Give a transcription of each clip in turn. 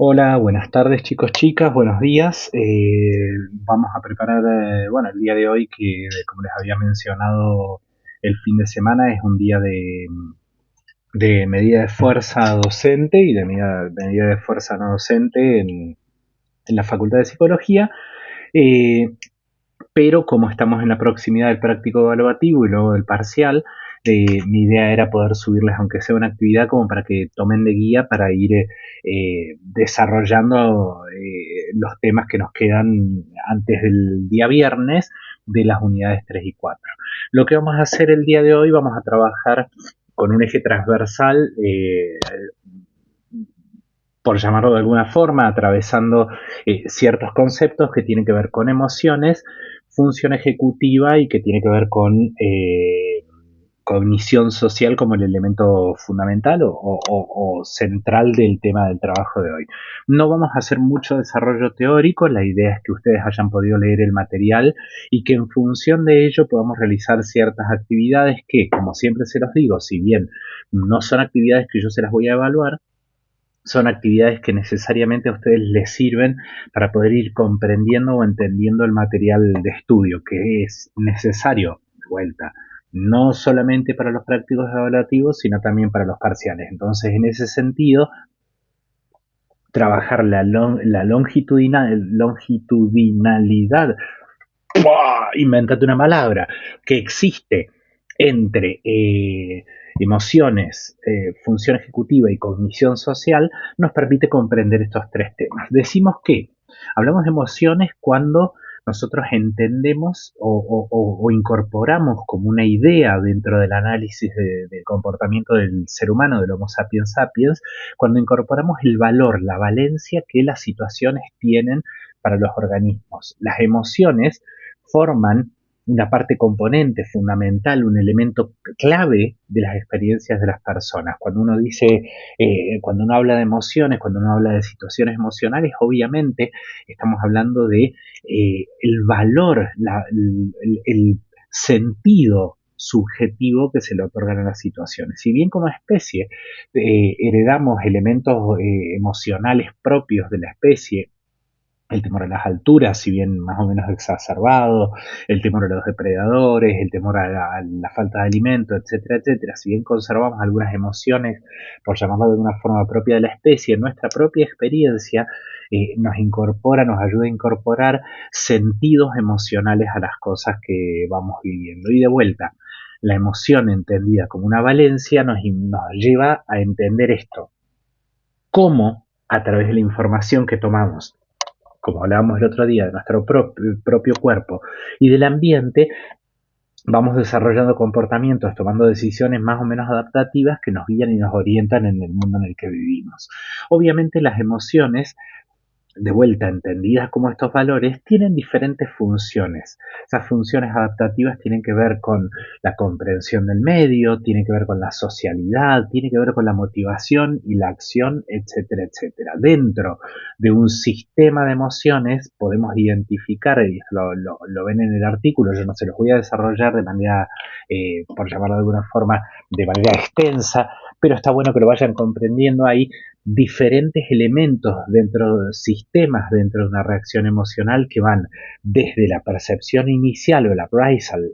Hola, buenas tardes chicos, chicas, buenos días. Vamos a preparar, el día de hoy que, como les había mencionado, el fin de semana es un día de medida de fuerza docente y de medida de fuerza no docente en la Facultad de Psicología. Eh, pero como estamos en la proximidad del práctico evaluativo y luego del parcial, mi idea era poder subirles, aunque sea una actividad, como para que tomen de guía para ir desarrollando los temas que nos quedan antes del día viernes de las unidades 3 y 4. Lo que vamos a hacer el día de hoy, vamos a trabajar con un eje transversal, por llamarlo de alguna forma, atravesando ciertos conceptos que tienen que ver con emociones, función ejecutiva y que tiene que ver con cognición social como el elemento fundamental o central del tema del trabajo de hoy. No vamos a hacer mucho desarrollo teórico, la idea es que ustedes hayan podido leer el material y que en función de ello podamos realizar ciertas actividades que, como siempre se los digo, si bien no son actividades que yo se las voy a evaluar, son actividades que necesariamente a ustedes les sirven para poder ir comprendiendo o entendiendo el material de estudio que es necesario de vuelta, no solamente para los prácticos evaluativos, sino también para los parciales. Entonces, en ese sentido, trabajar la longitudinalidad, invéntate una palabra, que existe entre emociones, función ejecutiva y cognición social, nos permite comprender estos tres temas. Decimos que hablamos de emociones cuando nosotros entendemos o incorporamos como una idea dentro del análisis del comportamiento del ser humano, del Homo sapiens sapiens, cuando incorporamos el valor, la valencia que las situaciones tienen para los organismos. Las emociones forman una parte componente fundamental, un elemento clave de las experiencias de las personas. Cuando uno dice, cuando uno habla de emociones, cuando uno habla de situaciones emocionales, obviamente estamos hablando de el valor, el sentido subjetivo que se le otorgan a las situaciones. Si bien como especie heredamos elementos emocionales propios de la especie, el temor a las alturas, si bien más o menos exacerbado, el temor a los depredadores, el temor a la falta de alimento, etcétera, etcétera. Si bien conservamos algunas emociones, por llamarlo de una forma propia de la especie, nuestra propia experiencia nos incorpora, nos ayuda a incorporar sentidos emocionales a las cosas que vamos viviendo. Y de vuelta, la emoción entendida como una valencia nos lleva a entender esto. ¿Cómo? A través de la información que tomamos, como hablábamos el otro día, de nuestro propio cuerpo y del ambiente, vamos desarrollando comportamientos, tomando decisiones más o menos adaptativas que nos guían y nos orientan en el mundo en el que vivimos. Obviamente las emociones, de vuelta entendidas como estos valores, tienen diferentes funciones. Esas funciones adaptativas tienen que ver con la comprensión del medio, tienen que ver con la socialidad, tienen que ver con la motivación y la acción, etcétera, etcétera. Dentro de un sistema de emociones podemos identificar, y lo ven en el artículo, yo no se los voy a desarrollar de manera, por llamarlo de alguna forma, de manera extensa, pero está bueno que lo vayan comprendiendo ahí, diferentes elementos dentro de sistemas, dentro de una reacción emocional que van desde la percepción inicial o el appraisal,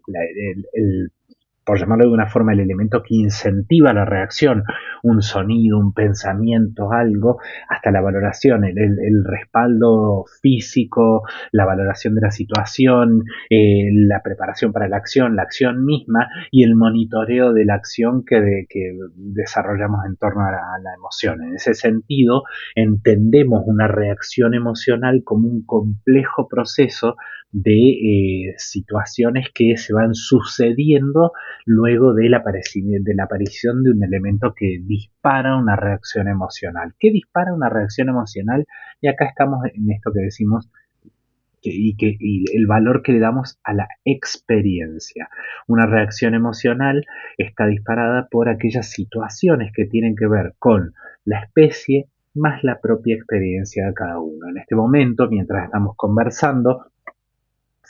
por llamarlo de una forma, el elemento que incentiva la reacción, un sonido, un pensamiento, algo, hasta la valoración, el respaldo físico, la valoración de la situación, la preparación para la acción misma y el monitoreo de la acción que desarrollamos en torno a la emoción. En ese sentido, entendemos una reacción emocional como un complejo proceso de situaciones que se van sucediendo luego de la aparición de un elemento que dispara una reacción emocional. ¿Qué dispara una reacción emocional? Y acá estamos en esto que decimos y el valor que le damos a la experiencia. Una reacción emocional está disparada por aquellas situaciones que tienen que ver con la especie más la propia experiencia de cada uno. En este momento, mientras estamos conversando,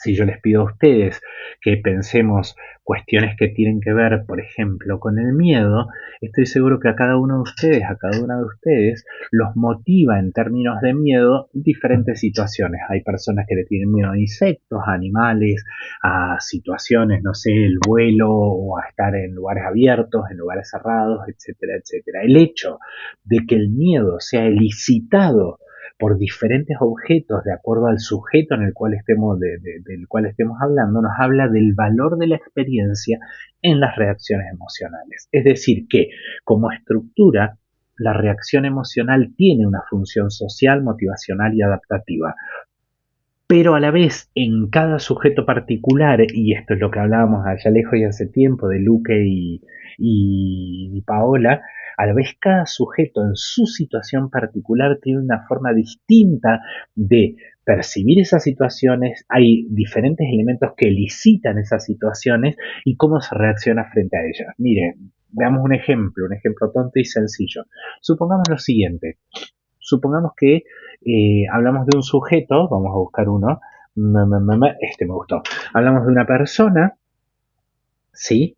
Si yo les pido a ustedes que pensemos cuestiones que tienen que ver, por ejemplo, con el miedo, estoy seguro que a cada uno de ustedes, a cada una de ustedes, los motiva en términos de miedo diferentes situaciones. Hay personas que le tienen miedo a insectos, a animales, a situaciones, no sé, el vuelo o a estar en lugares abiertos, en lugares cerrados, etcétera, etcétera. El hecho de que el miedo sea elicitado por diferentes objetos de acuerdo al sujeto en el cual del cual estemos hablando, nos habla del valor de la experiencia en las reacciones emocionales. Es decir, que como estructura, la reacción emocional tiene una función social, motivacional y adaptativa. Pero a la vez, en cada sujeto particular, y esto es lo que hablábamos allá lejos y hace tiempo de Luque y Paola, a la vez cada sujeto en su situación particular tiene una forma distinta de percibir esas situaciones, hay diferentes elementos que elicitan esas situaciones y cómo se reacciona frente a ellas. Miren, veamos un ejemplo tonto y sencillo. Supongamos lo siguiente, supongamos que hablamos de un sujeto, vamos a buscar uno, este me gustó, hablamos de una persona, ¿sí?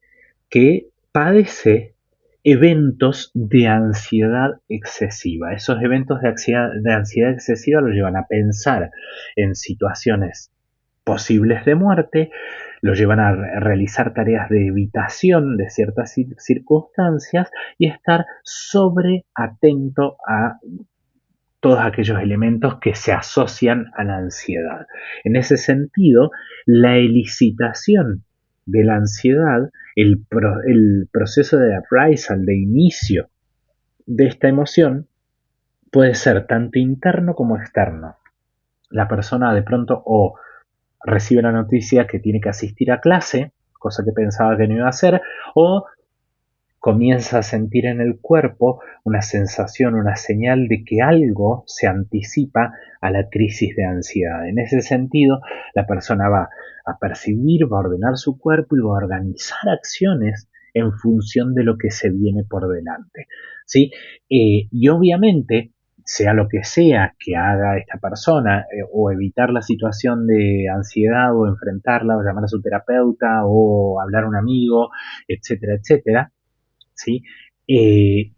Que padece eventos de ansiedad excesiva. Esos eventos de ansiedad excesiva lo llevan a pensar en situaciones posibles de muerte, lo llevan a realizar tareas de evitación de ciertas circunstancias y estar sobre atento a todos aquellos elementos que se asocian a la ansiedad. En ese sentido, la elicitación de la ansiedad, el proceso de appraisal, de inicio de esta emoción, puede ser tanto interno como externo. La persona de pronto o recibe la noticia que tiene que asistir a clase, cosa que pensaba que no iba a hacer, o comienza a sentir en el cuerpo una sensación, una señal de que algo se anticipa a la crisis de ansiedad. En ese sentido, la persona va a percibir, va a ordenar su cuerpo y va a organizar acciones en función de lo que se viene por delante. ¿Sí? Y obviamente, sea lo que sea que haga esta persona, o evitar la situación de ansiedad, o enfrentarla, o llamar a su terapeuta, o hablar a un amigo, etcétera, etcétera, ¿sí? Eh,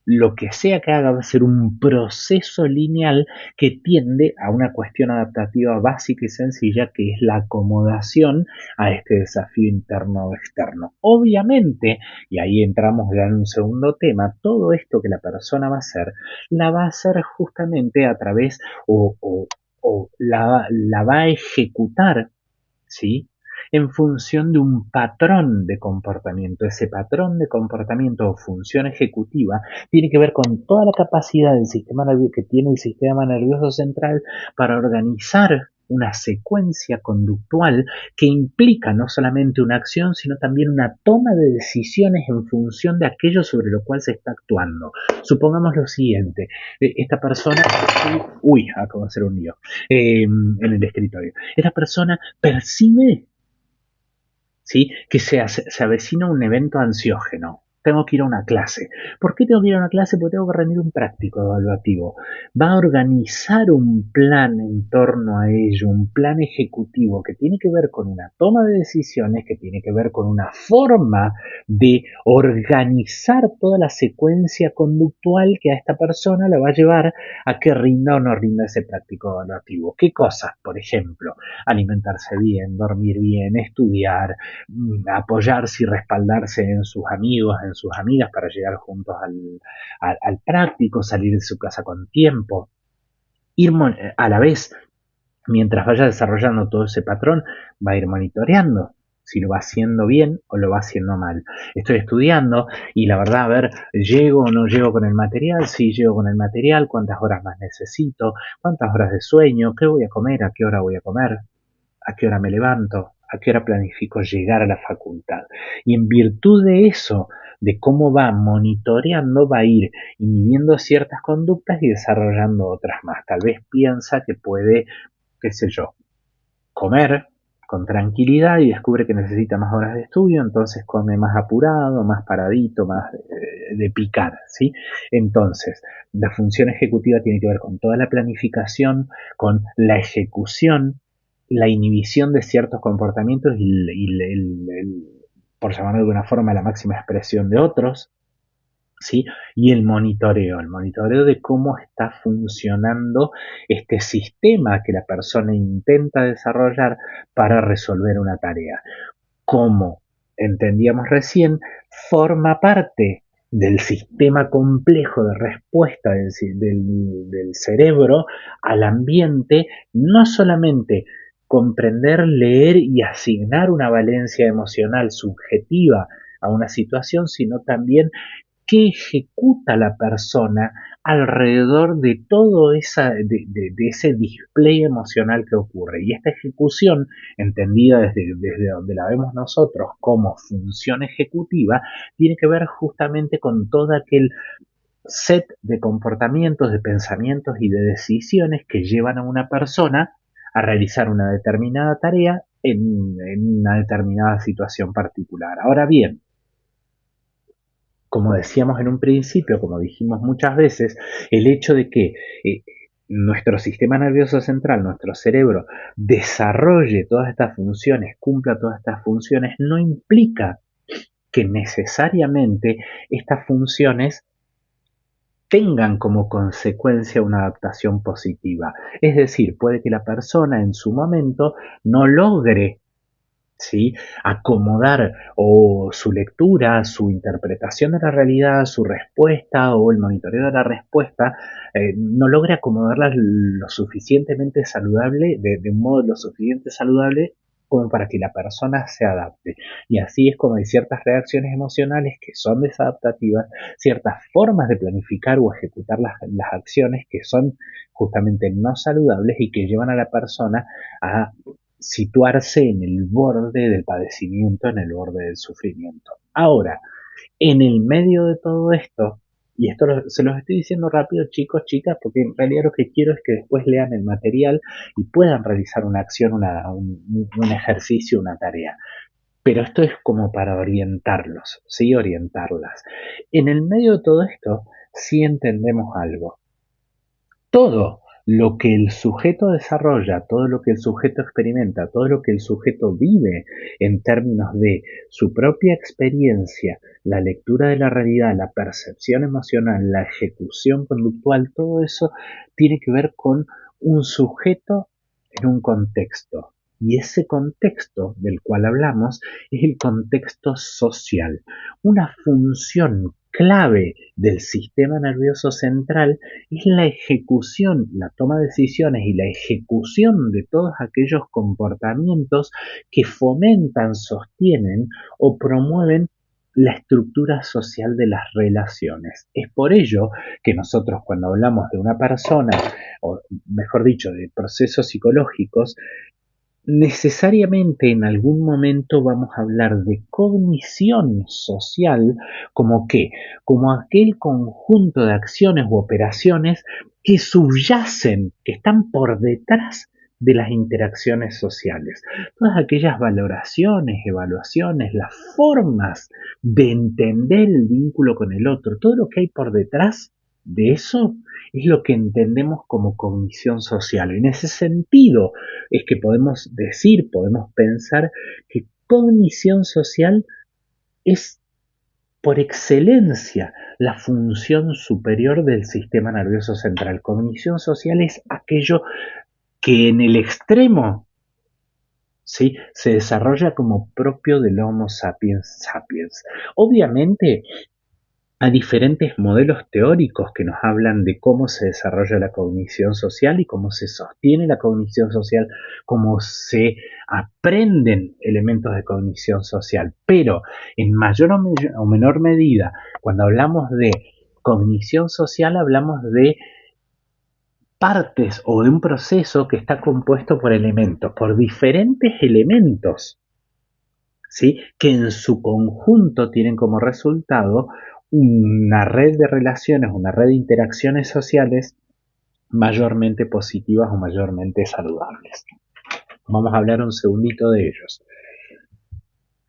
lo que sea que haga va a ser un proceso lineal que tiende a una cuestión adaptativa básica y sencilla, que es la acomodación a este desafío interno o externo. Obviamente, y ahí entramos ya en un segundo tema, todo esto que la persona va a hacer, la va a hacer justamente a través o la va a ejecutar, ¿sí? En función de un patrón de comportamiento. Ese patrón de comportamiento o función ejecutiva tiene que ver con toda la capacidad del sistema nervioso que tiene el sistema nervioso central para organizar una secuencia conductual que implica no solamente una acción, sino también una toma de decisiones en función de aquello sobre lo cual se está actuando. Supongamos lo siguiente, esta persona, acabo de hacer un lío, en el escritorio. Esta persona percibe, ¿sí? Que se avecina un evento ansiógeno. Tengo que ir a una clase. ¿Por qué tengo que ir a una clase? Porque tengo que rendir un práctico evaluativo. Va a organizar un plan en torno a ello, un plan ejecutivo que tiene que ver con una toma de decisiones, que tiene que ver con una forma de organizar toda la secuencia conductual que a esta persona la va a llevar a que rinda o no rinda ese práctico evaluativo. ¿Qué cosas? Por ejemplo, alimentarse bien, dormir bien, estudiar, apoyarse y respaldarse en sus amigos, en sus amigas para llegar juntos al práctico, salir de su casa con tiempo, ir a la vez, mientras vaya desarrollando todo ese patrón, va a ir monitoreando si lo va haciendo bien o lo va haciendo mal. Estoy estudiando y la verdad, a ver, ¿llego o no llego con el material? Sí, llego con el material, ¿cuántas horas más necesito? ¿Cuántas horas de sueño? ¿Qué voy a comer? ¿A qué hora voy a comer? ¿A qué hora me levanto? ¿A qué hora planifico llegar a la facultad? Y en virtud de eso, de cómo va monitoreando, va a ir inhibiendo ciertas conductas y desarrollando otras más. Tal vez piensa que puede, qué sé yo, comer con tranquilidad y descubre que necesita más horas de estudio, entonces come más apurado, más paradito, más de picar, ¿sí? Entonces, la función ejecutiva tiene que ver con toda la planificación, con la ejecución, la inhibición de ciertos comportamientos por llamarlo de alguna forma, la máxima expresión de otros, ¿sí? Y el monitoreo de cómo está funcionando este sistema que la persona intenta desarrollar para resolver una tarea. Como entendíamos recién, forma parte del sistema complejo de respuesta del cerebro al ambiente, no solamente comprender, leer y asignar una valencia emocional subjetiva a una situación, sino también qué ejecuta la persona alrededor de todo de ese display emocional que ocurre. Y esta ejecución, entendida desde donde la vemos nosotros como función ejecutiva, tiene que ver justamente con todo aquel set de comportamientos, de pensamientos y de decisiones que llevan a una persona a realizar una determinada tarea en una determinada situación particular. Ahora bien, como decíamos en un principio, como dijimos muchas veces, el hecho de que nuestro sistema nervioso central, nuestro cerebro, desarrolle todas estas funciones, cumpla todas estas funciones, no implica que necesariamente estas funciones tengan como consecuencia una adaptación positiva. Es decir, puede que la persona en su momento no logre, ¿sí?, acomodar o su lectura, su interpretación de la realidad, su respuesta o el monitoreo de la respuesta, no logra acomodarla lo suficientemente saludable, de un modo lo suficiente saludable como para que la persona se adapte. Y así es como hay ciertas reacciones emocionales que son desadaptativas, ciertas formas de planificar o ejecutar las acciones que son justamente no saludables y que llevan a la persona a situarse en el borde del padecimiento, en el borde del sufrimiento. Ahora, en el medio de todo esto, y esto se los estoy diciendo rápido, chicos, chicas, porque en realidad lo que quiero es que después lean el material y puedan realizar una acción, un ejercicio, una tarea. Pero esto es como para orientarlos, ¿sí? Orientarlas. En el medio de todo esto, sí entendemos algo. Todo lo que el sujeto desarrolla, todo lo que el sujeto experimenta, todo lo que el sujeto vive en términos de su propia experiencia, la lectura de la realidad, la percepción emocional, la ejecución conductual, todo eso tiene que ver con un sujeto en un contexto. Y ese contexto del cual hablamos es el contexto social. Una función clave del sistema nervioso central es la ejecución, la toma de decisiones y la ejecución de todos aquellos comportamientos que fomentan, sostienen o promueven la estructura social de las relaciones. Es por ello que nosotros cuando hablamos de una persona, o mejor dicho, de procesos psicológicos, necesariamente en algún momento vamos a hablar de cognición social como qué, como aquel conjunto de acciones u operaciones que subyacen, que están por detrás de las interacciones sociales. Todas aquellas valoraciones, evaluaciones, las formas de entender el vínculo con el otro, todo lo que hay por detrás de eso es lo que entendemos como cognición social. En ese sentido, es que podemos decir, podemos pensar que cognición social es por excelencia la función superior del sistema nervioso central. Cognición social es aquello que en el extremo, ¿sí?, se desarrolla como propio del Homo sapiens sapiens. Obviamente, hay diferentes modelos teóricos que nos hablan de cómo se desarrolla la cognición social y cómo se sostiene la cognición social, cómo se aprenden elementos de cognición social. Pero en mayor o menor medida, cuando hablamos de cognición social, hablamos de partes o de un proceso que está compuesto por elementos, por diferentes elementos, ¿sí?, que en su conjunto tienen como resultado una red de relaciones, una red de interacciones sociales mayormente positivas o mayormente saludables. Vamos a hablar un segundito de ellos.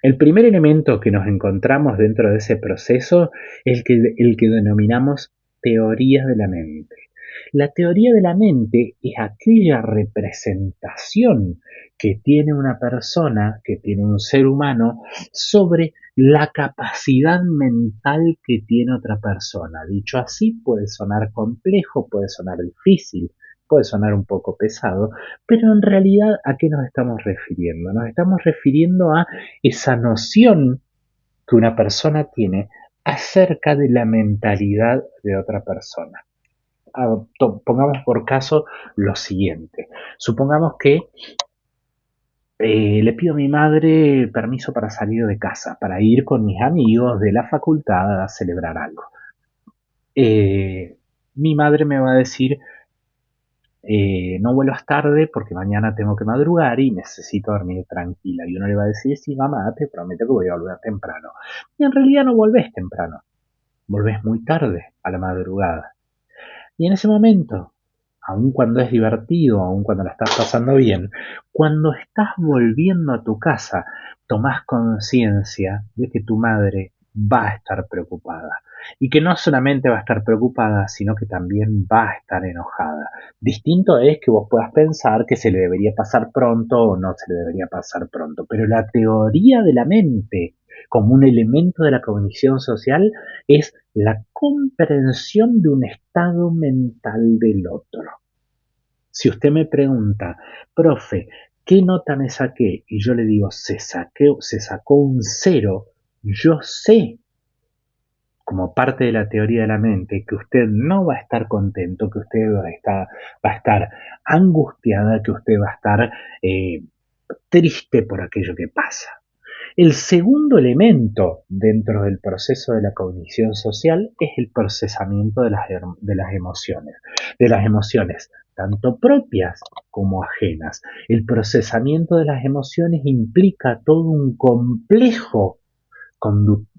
El primer elemento que nos encontramos dentro de ese proceso es el que denominamos teorías de la mente. La teoría de la mente es aquella representación que tiene una persona, que tiene un ser humano, sobre la capacidad mental que tiene otra persona. Dicho así, puede sonar complejo, puede sonar difícil, puede sonar un poco pesado, pero en realidad, ¿a qué nos estamos refiriendo? Nos estamos refiriendo a esa noción que una persona tiene acerca de la mentalidad de otra persona. Pongamos por caso lo siguiente. Supongamos que le pido a mi madre permiso para salir de casa, para ir con mis amigos de la facultad a celebrar algo. Mi madre me va a decir, no vuelvas tarde porque mañana tengo que madrugar y necesito dormir tranquila. Y uno le va a decir, sí, mamá, te prometo que voy a volver temprano. Y en realidad no volvés temprano, volvés muy tarde a la madrugada. Y en ese momento, aun cuando es divertido, aun cuando la estás pasando bien, cuando estás volviendo a tu casa, tomás conciencia de que tu madre va a estar preocupada. Y que no solamente va a estar preocupada, sino que también va a estar enojada. Distinto es que vos puedas pensar que se le debería pasar pronto o no se le debería pasar pronto. Pero la teoría de la mente, como un elemento de la cognición social, es la comprensión de un estado mental del otro. Si usted me pregunta, profe, ¿qué nota me saqué? Y yo le digo, se sacó un 0, yo sé, como parte de la teoría de la mente, que usted no va a estar contento, que usted va a estar angustiada, que usted va a estar triste por aquello que pasa. El segundo elemento dentro del proceso de la cognición social es el procesamiento de las emociones, tanto propias como ajenas. El procesamiento de las emociones implica todo un complejo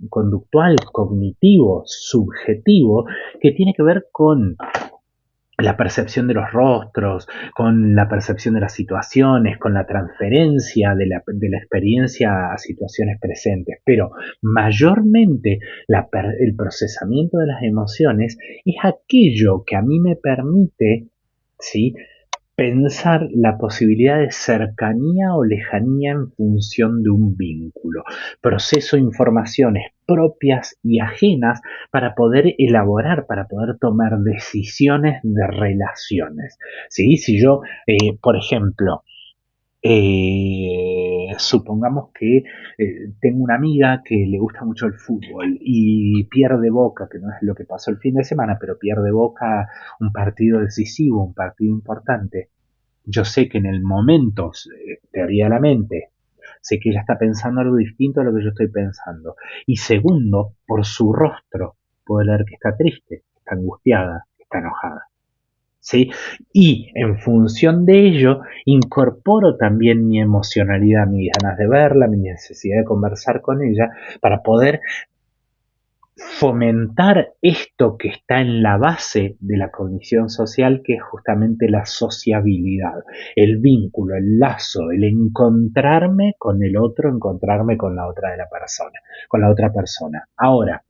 conductual, cognitivo, subjetivo, que tiene que ver con la percepción de los rostros, con la percepción de las situaciones, con la transferencia de la experiencia a situaciones presentes, pero mayormente el procesamiento de las emociones es aquello que a mí me permite, ¿sí?, pensar la posibilidad de cercanía o lejanía en función de un vínculo. Proceso informaciones propias y ajenas para poder elaborar, para poder tomar decisiones de relaciones. ¿Sí? Si yo, por ejemplo, supongamos que tengo una amiga que le gusta mucho el fútbol y pierde Boca, que no es lo que pasó el fin de semana, pero pierde Boca un partido decisivo, un partido importante. Yo sé que en el momento, teoría de la mente, sé que ella está pensando algo distinto a lo que yo estoy pensando. Y segundo, por su rostro, puedo leer que está triste, está angustiada, está enojada. ¿Sí? Y en función de ello, incorporo también mi emocionalidad, mis ganas de verla, mi necesidad de conversar con ella, para poder fomentar esto que está en la base de la cognición social, que es justamente la sociabilidad, el vínculo, el lazo, el encontrarme con el otro, encontrarme con la otra de la persona, con la otra persona. Ahora,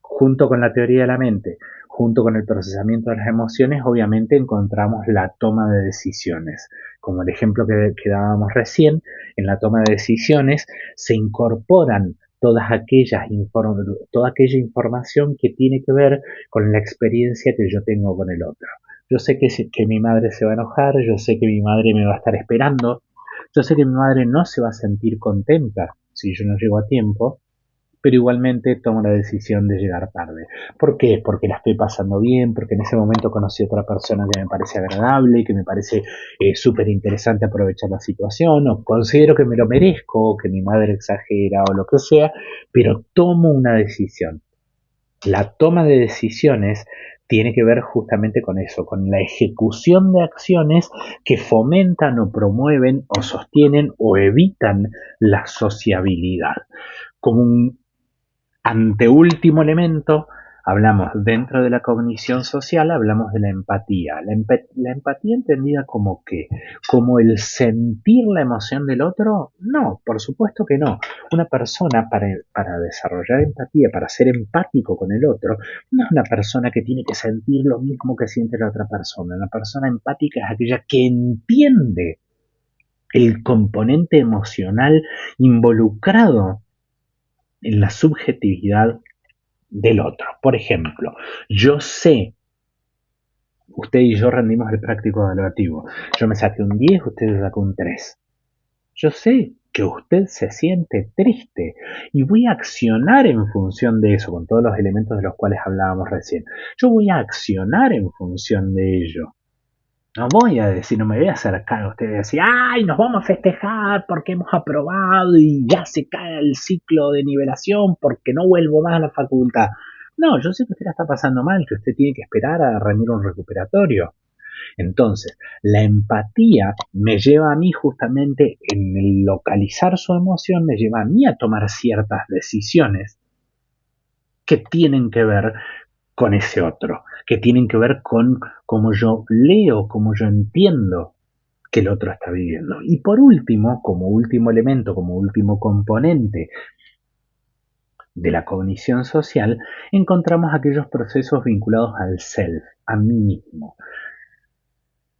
junto con la teoría de la mente, junto con el procesamiento de las emociones, obviamente encontramos la toma de decisiones. Como el ejemplo que dábamos recién, en la toma de decisiones se incorporan toda aquella información que tiene que ver con la experiencia que yo tengo con el otro. Yo sé que mi madre se va a enojar, yo sé que mi madre me va a estar esperando, yo sé que mi madre no se va a sentir contenta si yo no llego a tiempo, pero igualmente tomo la decisión de llegar tarde. ¿Por qué? Porque la estoy pasando bien, porque en ese momento conocí a otra persona que me parece agradable, que me parece súper interesante aprovechar la situación, o considero que me lo merezco, o que mi madre exagera, o lo que sea, pero tomo una decisión. La toma de decisiones tiene que ver justamente con eso, con la ejecución de acciones que fomentan o promueven o sostienen o evitan la sociabilidad. Como un anteúltimo elemento, Hablamos dentro de la cognición social, hablamos de la empatía. La empatía entendida como qué, como el sentir la emoción del otro, no, por supuesto que no. Una persona para desarrollar empatía, para ser empático con el otro, no es una persona que tiene que sentir lo mismo que siente la otra persona. La persona empática es aquella que entiende el componente emocional involucrado en la subjetividad del otro. Por ejemplo, yo sé, usted y yo rendimos el práctico evaluativo. Yo me saqué un 10, usted sacó un 3. Yo sé que usted se siente triste y voy a accionar en función de eso, con todos los elementos de los cuales hablábamos recién. Yo voy a accionar en función de ello. No voy a decir, no me voy a acercar a usted y decir, ¡ay, nos vamos a festejar porque hemos aprobado y ya se cae el ciclo de nivelación porque no vuelvo más a la facultad! No, yo sé que usted la está pasando mal, que usted tiene que esperar a rendir un recuperatorio. Entonces, la empatía me lleva a mí justamente en el localizar su emoción, me lleva a mí a tomar ciertas decisiones que tienen que ver con ese otro, que tienen que ver con cómo yo leo, cómo yo entiendo que el otro está viviendo. Y por último, como último elemento, como último componente de la cognición social, encontramos aquellos procesos vinculados al self, a mí mismo.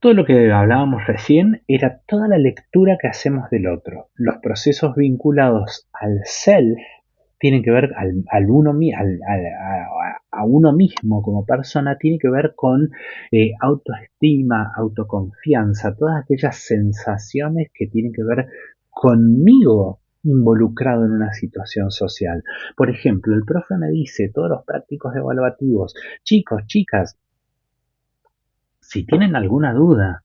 Todo lo que hablábamos recién era toda la lectura que hacemos del otro. Los procesos vinculados al self tienen que ver a uno mismo como persona, tiene que ver con autoestima, autoconfianza, todas aquellas sensaciones que tienen que ver conmigo involucrado en una situación social. Por ejemplo, el profe me dice, todos los prácticos evaluativos, chicos, chicas, si tienen alguna duda,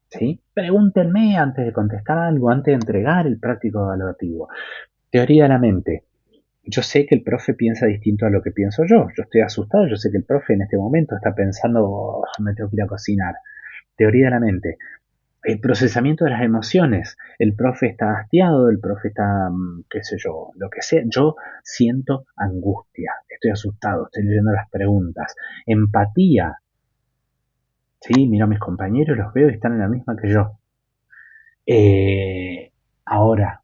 ¿sí? Pregúntenme antes de contestar algo, antes de entregar el práctico evaluativo. Teoría de la mente. Yo sé que el profe piensa distinto a lo que pienso yo. Yo estoy asustado, yo sé que el profe en este momento está pensando, "Oh, me tengo que ir a cocinar". Teoría de la mente. El procesamiento de las emociones. El profe está hastiado, el profe está, qué sé yo, lo que sea. Yo siento angustia, estoy asustado, estoy leyendo las preguntas. Empatía. Sí, miro a mis compañeros, los veo y están en la misma que yo. Ahora,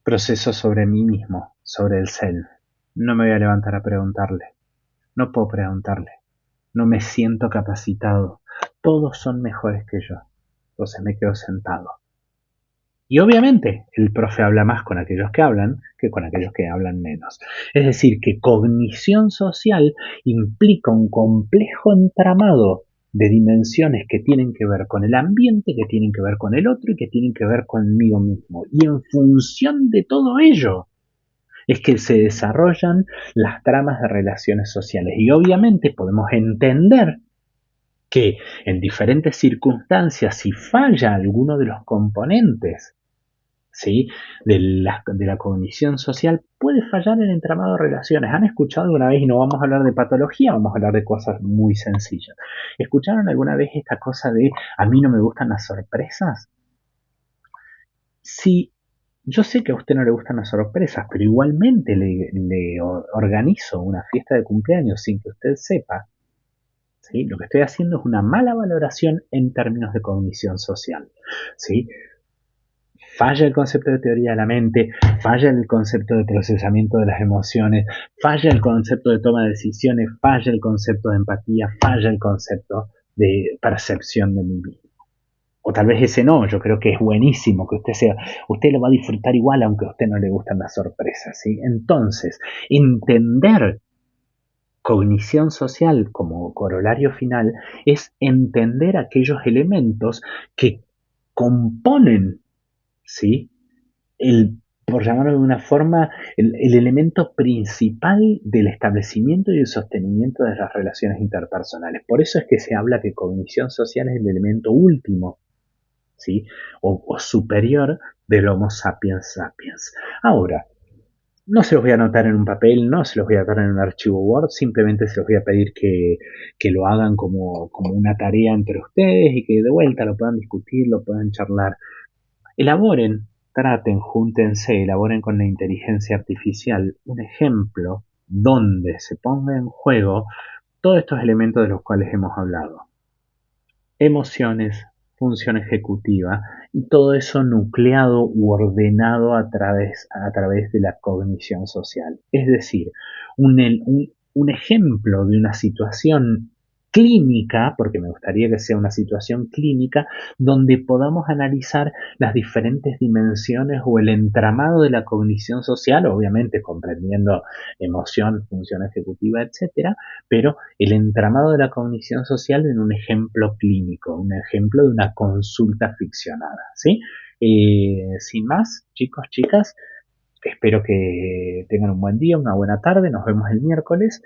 proceso sobre mí mismo, sobre el self. No me voy a levantar a preguntarle. No puedo preguntarle. No me siento capacitado. Todos son mejores que yo. Entonces me quedo sentado. Y obviamente el profe habla más con aquellos que hablan que con aquellos que hablan menos. Es decir, que cognición social implica un complejo entramado de dimensiones que tienen que ver con el ambiente, que tienen que ver con el otro y que tienen que ver conmigo mismo. Y en función de todo ello es que se desarrollan las tramas de relaciones sociales. Y obviamente podemos entender que en diferentes circunstancias, si falla alguno de los componentes, ¿sí?, de la cognición social, puede fallar el entramado de relaciones. ¿Han escuchado alguna vez, y no vamos a hablar de patología, vamos a hablar de cosas muy sencillas? ¿Escucharon alguna vez esta cosa de a mí no me gustan las sorpresas? Si yo sé que a usted no le gustan las sorpresas, pero igualmente le organizo una fiesta de cumpleaños sin que usted sepa, ¿sí? Lo que estoy haciendo es una mala valoración en términos de cognición social, ¿sí? Falla el concepto de teoría de la mente, falla el concepto de procesamiento de las emociones, falla el concepto de toma de decisiones, falla el concepto de empatía, falla el concepto de percepción de mí mismo. O tal vez ese no, yo creo que es buenísimo que usted lo va a disfrutar igual aunque a usted no le gustan las sorpresas, ¿sí? Entonces, entender cognición social como corolario final es entender aquellos elementos que componen, ¿sí?, por llamarlo de una forma, el elemento principal del establecimiento y el sostenimiento de las relaciones interpersonales. Por eso es que se habla que cognición social es el elemento último, ¿sí?, o superior del Homo sapiens sapiens. Ahora, no se los voy a anotar en un papel, no se los voy a anotar en un archivo Word, simplemente se los voy a pedir que lo hagan como una tarea entre ustedes y que de vuelta lo puedan discutir, lo puedan charlar. Elaboren, traten, júntense, elaboren con la inteligencia artificial un ejemplo donde se ponga en juego todos estos elementos de los cuales hemos hablado. Emociones, función ejecutiva y todo eso nucleado u ordenado a través de la cognición social. Es decir, un ejemplo de una situación clínica, porque me gustaría que sea una situación clínica, donde podamos analizar las diferentes dimensiones o el entramado de la cognición social, obviamente comprendiendo emoción, función ejecutiva, etcétera, pero el entramado de la cognición social en un ejemplo clínico, un ejemplo de una consulta ficcionada, ¿sí? Sin más, chicos, chicas, espero que tengan un buen día, una buena tarde, nos vemos el miércoles.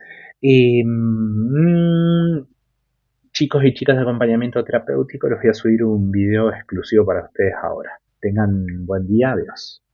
Chicos y chicas de acompañamiento terapéutico, les voy a subir un video exclusivo para ustedes ahora. Tengan buen día, adiós.